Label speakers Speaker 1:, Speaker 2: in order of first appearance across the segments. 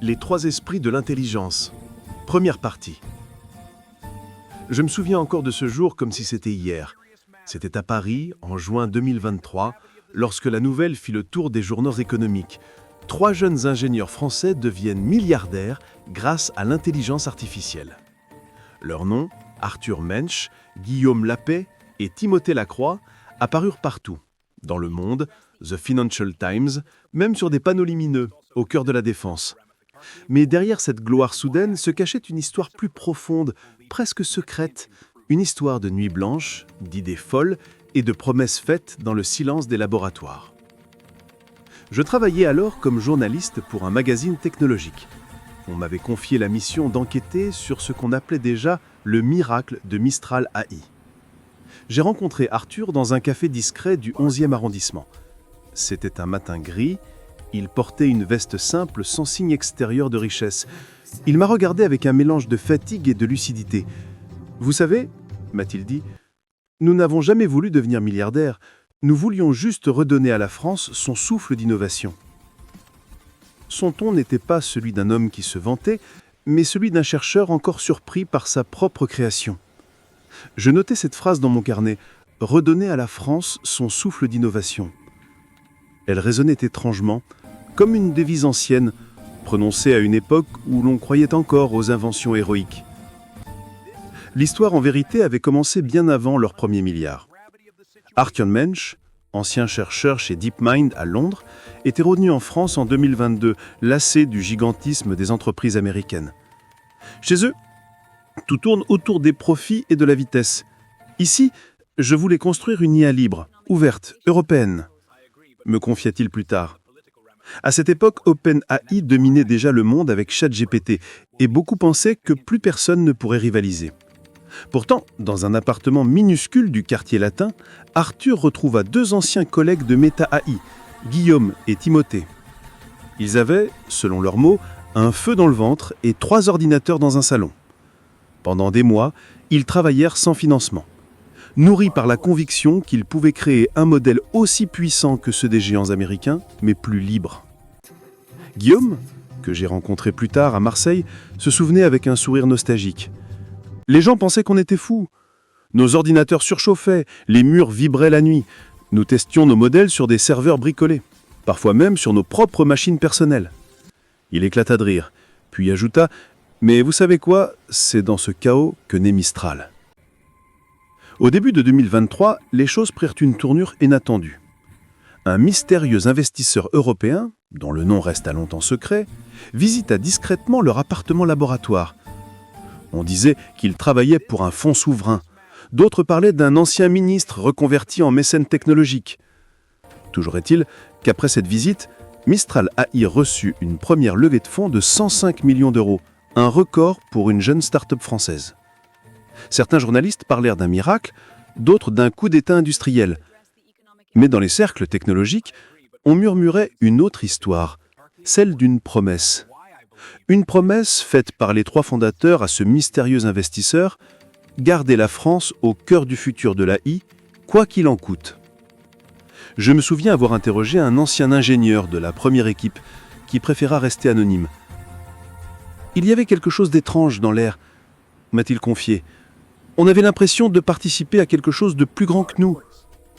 Speaker 1: Les trois esprits de l'intelligence. Première partie. Je me souviens encore de ce jour comme si c'était hier. C'était à Paris, en juin 2023, lorsque la nouvelle fit le tour des journaux économiques. 3 jeunes ingénieurs français deviennent milliardaires grâce à l'intelligence artificielle. Leurs noms, Arthur Mensch, Guillaume Lapey et Timothée Lacroix, apparurent partout. Dans Le Monde, The Financial Times, même sur des panneaux lumineux, au cœur de la Défense. Mais derrière cette gloire soudaine se cachait une histoire plus profonde, presque secrète, une histoire de nuit blanche, d'idées folles et de promesses faites dans le silence des laboratoires. Je travaillais alors comme journaliste pour un magazine technologique. On m'avait confié la mission d'enquêter sur ce qu'on appelait déjà le miracle de Mistral AI. J'ai rencontré Arthur dans un café discret du 11e arrondissement. C'était un matin gris. Il portait une veste simple sans signe extérieur de richesse. Il m'a regardé avec un mélange de fatigue et de lucidité. « Vous savez, m'a-t-il dit, nous n'avons jamais voulu devenir milliardaires. Nous voulions juste redonner à la France son souffle d'innovation. » Son ton n'était pas celui d'un homme qui se vantait, mais celui d'un chercheur encore surpris par sa propre création. Je notais cette phrase dans mon carnet, « Redonner à la France son souffle d'innovation ». Elle résonnait étrangement, comme une devise ancienne, prononcée à une époque où l'on croyait encore aux inventions héroïques. L'histoire, en vérité, avait commencé bien avant leur premier milliard. Arthur Mensch, ancien chercheur chez DeepMind à Londres, était revenu en France en 2022, lassé du gigantisme des entreprises américaines. Chez eux, tout tourne autour des profits et de la vitesse. Ici, je voulais construire une IA libre, ouverte, européenne, me confia-t-il plus tard. À cette époque, OpenAI dominait déjà le monde avec ChatGPT et beaucoup pensaient que plus personne ne pourrait rivaliser. Pourtant, dans un appartement minuscule du quartier latin, Arthur retrouva 2 anciens collègues de Meta AI, Guillaume et Timothée. Ils avaient, selon leurs mots, un feu dans le ventre et 3 ordinateurs dans un salon. Pendant des mois, ils travaillèrent sans financement, nourris par la conviction qu'ils pouvaient créer un modèle aussi puissant que ceux des géants américains, mais plus libre. Guillaume, que j'ai rencontré plus tard à Marseille, se souvenait avec un sourire nostalgique. Les gens pensaient qu'on était fous. Nos ordinateurs surchauffaient, les murs vibraient la nuit. Nous testions nos modèles sur des serveurs bricolés, parfois même sur nos propres machines personnelles. Il éclata de rire, puis ajouta « Mais vous savez quoi, c'est dans ce chaos que naît Mistral ». Au début de 2023, les choses prirent une tournure inattendue. Un mystérieux investisseur européen, dont le nom reste à longtemps secret, visita discrètement leur appartement laboratoire. On disait qu'il travaillait pour un fonds souverain. D'autres parlaient d'un ancien ministre reconverti en mécène technologique. Toujours est-il qu'après cette visite, Mistral AI reçut une première levée de fonds de 105 millions d'euros, un record pour une jeune start-up française. Certains journalistes parlèrent d'un miracle, d'autres d'un coup d'État industriel. Mais dans les cercles technologiques, on murmurait une autre histoire, celle d'une promesse. Une promesse faite par les 3 fondateurs à ce mystérieux investisseur, garder la France au cœur du futur de l'AI, quoi qu'il en coûte. Je me souviens avoir interrogé un ancien ingénieur de la première équipe qui préféra rester anonyme. Il y avait quelque chose d'étrange dans l'air, m'a-t-il confié. On avait l'impression de participer à quelque chose de plus grand que nous,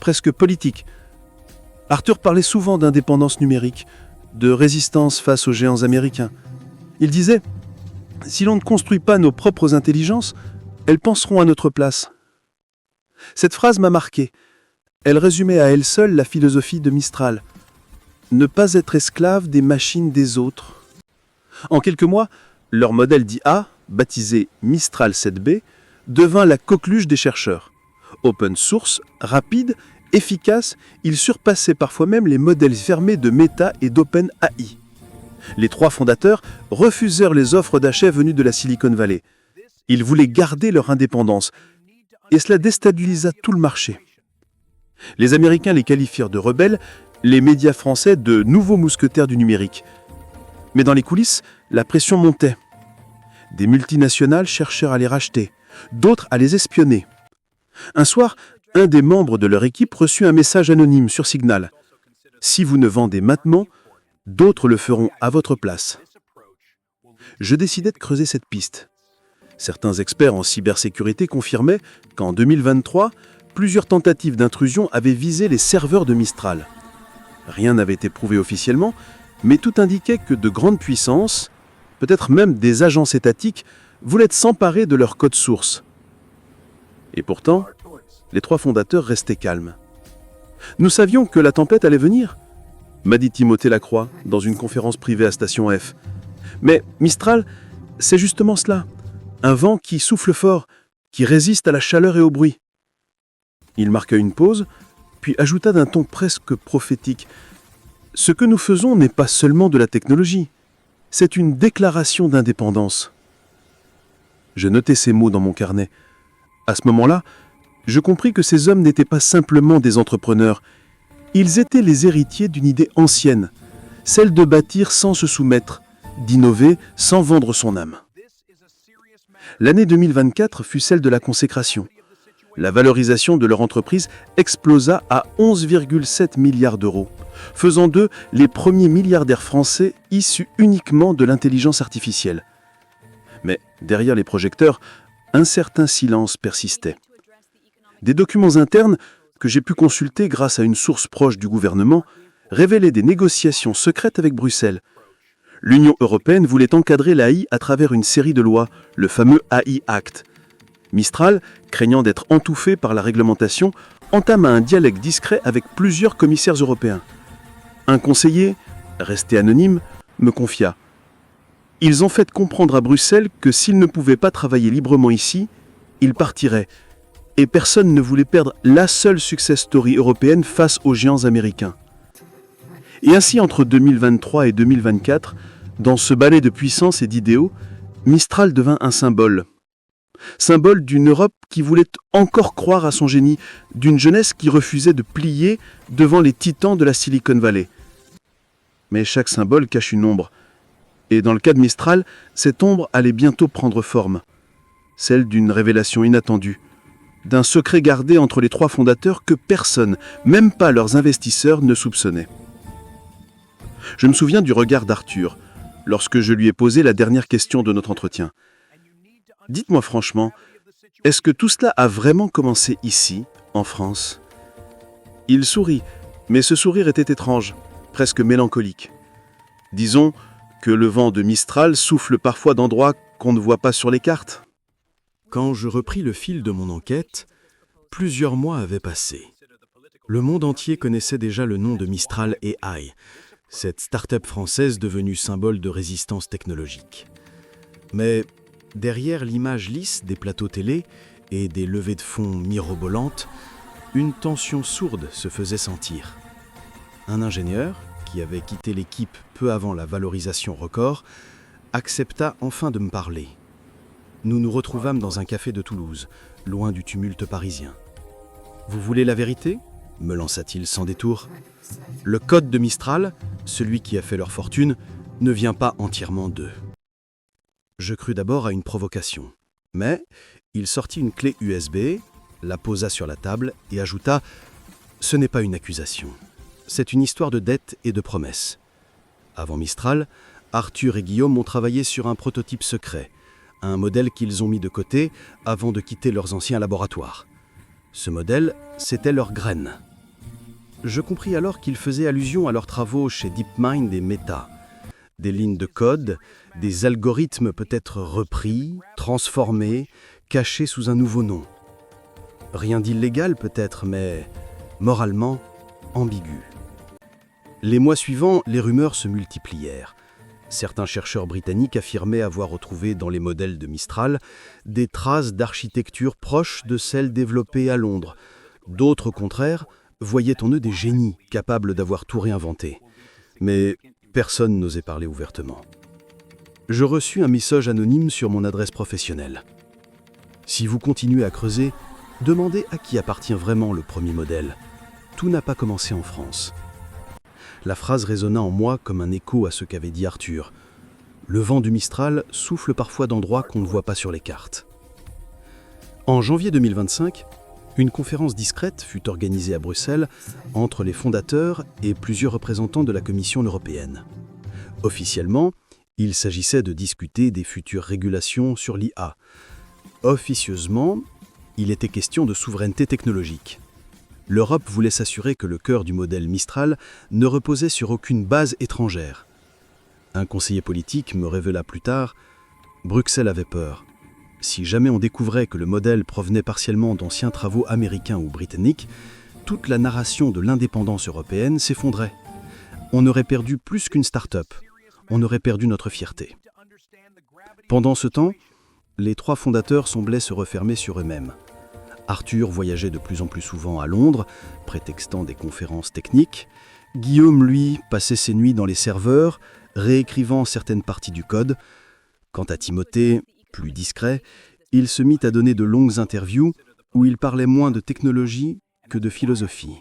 Speaker 1: presque politique. Arthur parlait souvent d'indépendance numérique, de résistance face aux géants américains. Il disait « Si l'on ne construit pas nos propres intelligences, elles penseront à notre place. » Cette phrase m'a marqué. Elle résumait à elle seule la philosophie de Mistral. Ne pas être esclave des machines des autres. En quelques mois, leur modèle d'IA, baptisé Mistral 7B, devint la coqueluche des chercheurs. Open source, rapide, efficace, il surpassait parfois même les modèles fermés de Meta et d'OpenAI. Les 3 fondateurs refusèrent les offres d'achat venues de la Silicon Valley. Ils voulaient garder leur indépendance, et cela déstabilisa tout le marché. Les Américains les qualifièrent de rebelles, les médias français de nouveaux mousquetaires du numérique. Mais dans les coulisses, la pression montait. Des multinationales cherchèrent à les racheter, d'autres à les espionner. Un soir, un des membres de leur équipe reçut un message anonyme sur Signal. « Si vous ne vendez maintenant, d'autres le feront à votre place. » Je décidai de creuser cette piste. Certains experts en cybersécurité confirmaient qu'en 2023, plusieurs tentatives d'intrusion avaient visé les serveurs de Mistral. Rien n'avait été prouvé officiellement, mais tout indiquait que de grandes puissances, peut-être même des agences étatiques, voulaient s'emparer de leur code source. Et pourtant, les 3 fondateurs restaient calmes. Nous savions que la tempête allait venir, m'a dit Timothée Lacroix dans une conférence privée à Station F. Mais Mistral, c'est justement cela. Un vent qui souffle fort, qui résiste à la chaleur et au bruit. Il marqua une pause, puis ajouta d'un ton presque prophétique. Ce que nous faisons n'est pas seulement de la technologie, c'est une déclaration d'indépendance. Je notai ces mots dans mon carnet. À ce moment-là, je compris que ces hommes n'étaient pas simplement des entrepreneurs. Ils étaient les héritiers d'une idée ancienne, celle de bâtir sans se soumettre, d'innover sans vendre son âme. L'année 2024 fut celle de la consécration. La valorisation de leur entreprise explosa à 11,7 milliards d'euros, faisant d'eux les premiers milliardaires français issus uniquement de l'intelligence artificielle. Mais derrière les projecteurs, un certain silence persistait. Des documents internes que j'ai pu consulter grâce à une source proche du gouvernement révélaient des négociations secrètes avec Bruxelles. L'Union européenne voulait encadrer l'AI à travers une série de lois, le fameux AI Act. Mistral, craignant d'être entouffé par la réglementation, entama un dialogue discret avec plusieurs commissaires européens. Un conseiller, resté anonyme, me confia. Ils ont fait comprendre à Bruxelles que s'ils ne pouvaient pas travailler librement ici, ils partiraient. Et personne ne voulait perdre la seule success story européenne face aux géants américains. Et ainsi, entre 2023 et 2024, dans ce ballet de puissance et d'idéaux, Mistral devint un symbole. Symbole d'une Europe qui voulait encore croire à son génie, d'une jeunesse qui refusait de plier devant les titans de la Silicon Valley. Mais chaque symbole cache une ombre. Et dans le cas de Mistral, cette ombre allait bientôt prendre forme. Celle d'une révélation inattendue, d'un secret gardé entre les 3 fondateurs que personne, même pas leurs investisseurs, ne soupçonnait. Je me souviens du regard d'Arthur, lorsque je lui ai posé la dernière question de notre entretien. Dites-moi franchement, est-ce que tout cela a vraiment commencé ici, en France ? Il sourit, mais ce sourire était étrange, presque mélancolique. Disons que le vent de Mistral souffle parfois d'endroits qu'on ne voit pas sur les cartes.
Speaker 2: Quand je repris le fil de mon enquête, plusieurs mois avaient passé. Le monde entier connaissait déjà le nom de Mistral AI, cette start-up française devenue symbole de résistance technologique. Mais derrière l'image lisse des plateaux télé et des levées de fonds mirobolantes, une tension sourde se faisait sentir. Un ingénieur, qui avait quitté l'équipe peu avant la valorisation record, accepta enfin de me parler. Nous nous retrouvâmes dans un café de Toulouse, loin du tumulte parisien. « Vous voulez la vérité ?» me lança-t-il sans détour. « Le code de Mistral, celui qui a fait leur fortune, ne vient pas entièrement d'eux. » Je crus d'abord à une provocation, mais il sortit une clé USB, la posa sur la table et ajouta « Ce n'est pas une accusation, c'est une histoire de dette et de promesses. » Avant Mistral, Arthur et Guillaume ont travaillé sur un prototype secret, un modèle qu'ils ont mis de côté avant de quitter leurs anciens laboratoires. Ce modèle, c'était leur graine. Je compris alors qu'ils faisaient allusion à leurs travaux chez DeepMind et Meta. Des lignes de code, des algorithmes peut-être repris, transformés, cachés sous un nouveau nom. Rien d'illégal peut-être, mais moralement ambigu. Les mois suivants, les rumeurs se multiplièrent. Certains chercheurs britanniques affirmaient avoir retrouvé dans les modèles de Mistral des traces d'architecture proches de celles développées à Londres. D'autres, au contraire, voyaient en eux des génies capables d'avoir tout réinventé. Mais personne n'osait parler ouvertement. Je reçus un message anonyme sur mon adresse professionnelle. Si vous continuez à creuser, demandez à qui appartient vraiment le premier modèle. Tout n'a pas commencé en France. La phrase résonna en moi comme un écho à ce qu'avait dit Arthur. Le vent du Mistral souffle parfois d'endroits qu'on ne voit pas sur les cartes. En janvier 2025, une conférence discrète fut organisée à Bruxelles entre les fondateurs et plusieurs représentants de la Commission européenne. Officiellement, Il s'agissait de discuter des futures régulations sur l'IA. Officieusement, il était question de souveraineté technologique. L'Europe voulait s'assurer que le cœur du modèle Mistral ne reposait sur aucune base étrangère. Un conseiller politique me révéla plus tard, Bruxelles avait peur. Si jamais on découvrait que le modèle provenait partiellement d'anciens travaux américains ou britanniques, toute la narration de l'indépendance européenne s'effondrait. On aurait perdu plus qu'une start-up. On aurait perdu notre fierté. Pendant ce temps, les 3 fondateurs semblaient se refermer sur eux-mêmes. Arthur voyageait de plus en plus souvent à Londres, prétextant des conférences techniques. Guillaume, lui, passait ses nuits dans les serveurs, réécrivant certaines parties du code. Quant à Timothée, plus discret, il se mit à donner de longues interviews où il parlait moins de technologie que de philosophie.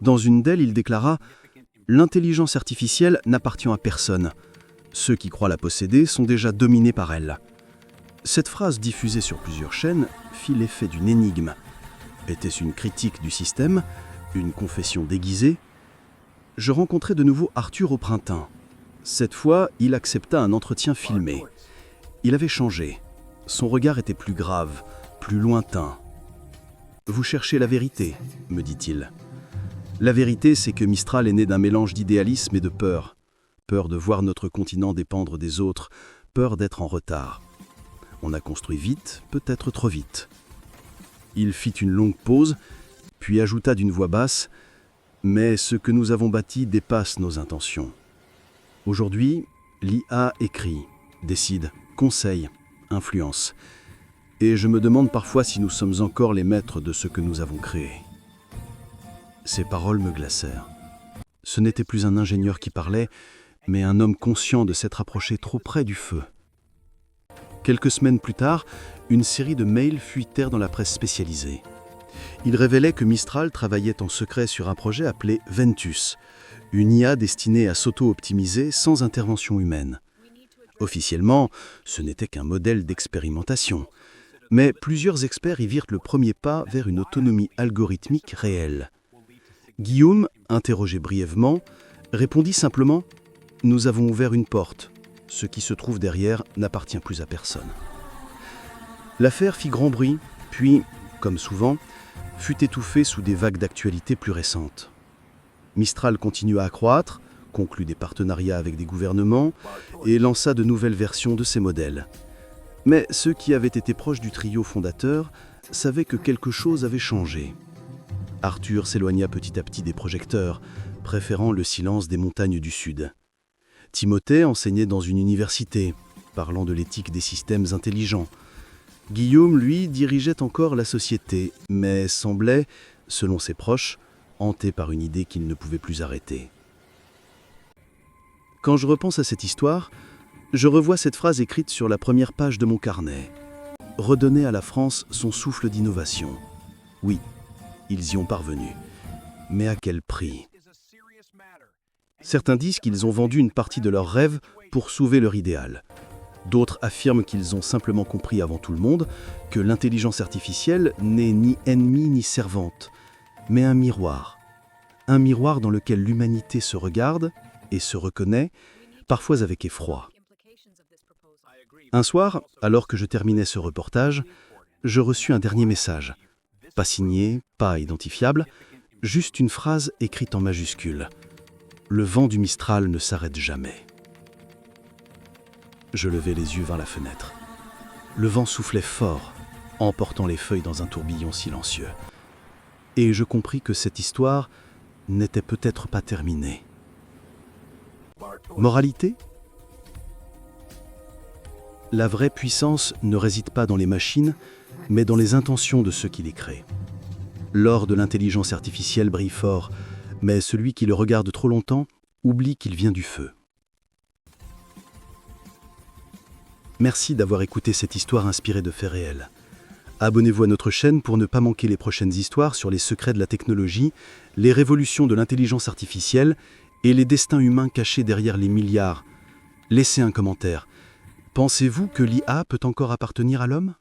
Speaker 2: Dans une d'elles, il déclara « L'intelligence artificielle n'appartient à personne. Ceux qui croient la posséder sont déjà dominés par elle. » Cette phrase diffusée sur plusieurs chaînes fit l'effet d'une énigme. Était-ce une critique du système, une confession déguisée ? Je rencontrai de nouveau Arthur au printemps. Cette fois, il accepta un entretien filmé. Il avait changé. Son regard était plus grave, plus lointain. « Vous cherchez la vérité », me dit-il. La vérité, c'est que Mistral est né d'un mélange d'idéalisme et de peur. Peur de voir notre continent dépendre des autres, peur d'être en retard. On a construit vite, peut-être trop vite. Il fit une longue pause, puis ajouta d'une voix basse « Mais ce que nous avons bâti dépasse nos intentions. Aujourd'hui, l'IA écrit, décide, conseille, influence. Et je me demande parfois si nous sommes encore les maîtres de ce que nous avons créé. » Ces paroles me glacèrent. Ce n'était plus un ingénieur qui parlait, mais un homme conscient de s'être approché trop près du feu. Quelques semaines plus tard, une série de mails fuitèrent dans la presse spécialisée. Ils révélaient que Mistral travaillait en secret sur un projet appelé Ventus, une IA destinée à s'auto-optimiser sans intervention humaine. Officiellement, ce n'était qu'un modèle d'expérimentation, mais plusieurs experts y virent le premier pas vers une autonomie algorithmique réelle. Guillaume, interrogé brièvement, répondit simplement « Nous avons ouvert une porte. Ce qui se trouve derrière n'appartient plus à personne. » L'affaire fit grand bruit, puis, comme souvent, fut étouffée sous des vagues d'actualité plus récentes. Mistral continua à croître, conclut des partenariats avec des gouvernements et lança de nouvelles versions de ses modèles. Mais ceux qui avaient été proches du trio fondateur savaient que quelque chose avait changé. Arthur s'éloigna petit à petit des projecteurs, préférant le silence des montagnes du Sud. Timothée enseignait dans une université, parlant de l'éthique des systèmes intelligents. Guillaume, lui, dirigeait encore la société, mais semblait, selon ses proches, hanté par une idée qu'il ne pouvait plus arrêter. Quand je repense à cette histoire, je revois cette phrase écrite sur la première page de mon carnet. « Redonner à la France son souffle d'innovation. » Oui, ils y ont parvenu. Mais à quel prix ? Certains disent qu'ils ont vendu une partie de leurs rêves pour sauver leur idéal. D'autres affirment qu'ils ont simplement compris avant tout le monde que l'intelligence artificielle n'est ni ennemie ni servante, mais un miroir dans lequel l'humanité se regarde et se reconnaît, parfois avec effroi. Un soir, alors que je terminais ce reportage, je reçus un dernier message. Pas signé, pas identifiable, juste une phrase écrite en majuscules. Le vent du Mistral ne s'arrête jamais. Je levai les yeux vers la fenêtre. Le vent soufflait fort, emportant les feuilles dans un tourbillon silencieux. Et je compris que cette histoire n'était peut-être pas terminée. Moralité ? La vraie puissance ne réside pas dans les machines, mais dans les intentions de ceux qui les créent. L'or de l'intelligence artificielle brille fort, mais celui qui le regarde trop longtemps oublie qu'il vient du feu. Merci d'avoir écouté cette histoire inspirée de faits réels. Abonnez-vous à notre chaîne pour ne pas manquer les prochaines histoires sur les secrets de la technologie, les révolutions de l'intelligence artificielle et les destins humains cachés derrière les milliards. Laissez un commentaire. Pensez-vous que l'IA peut encore appartenir à l'homme ?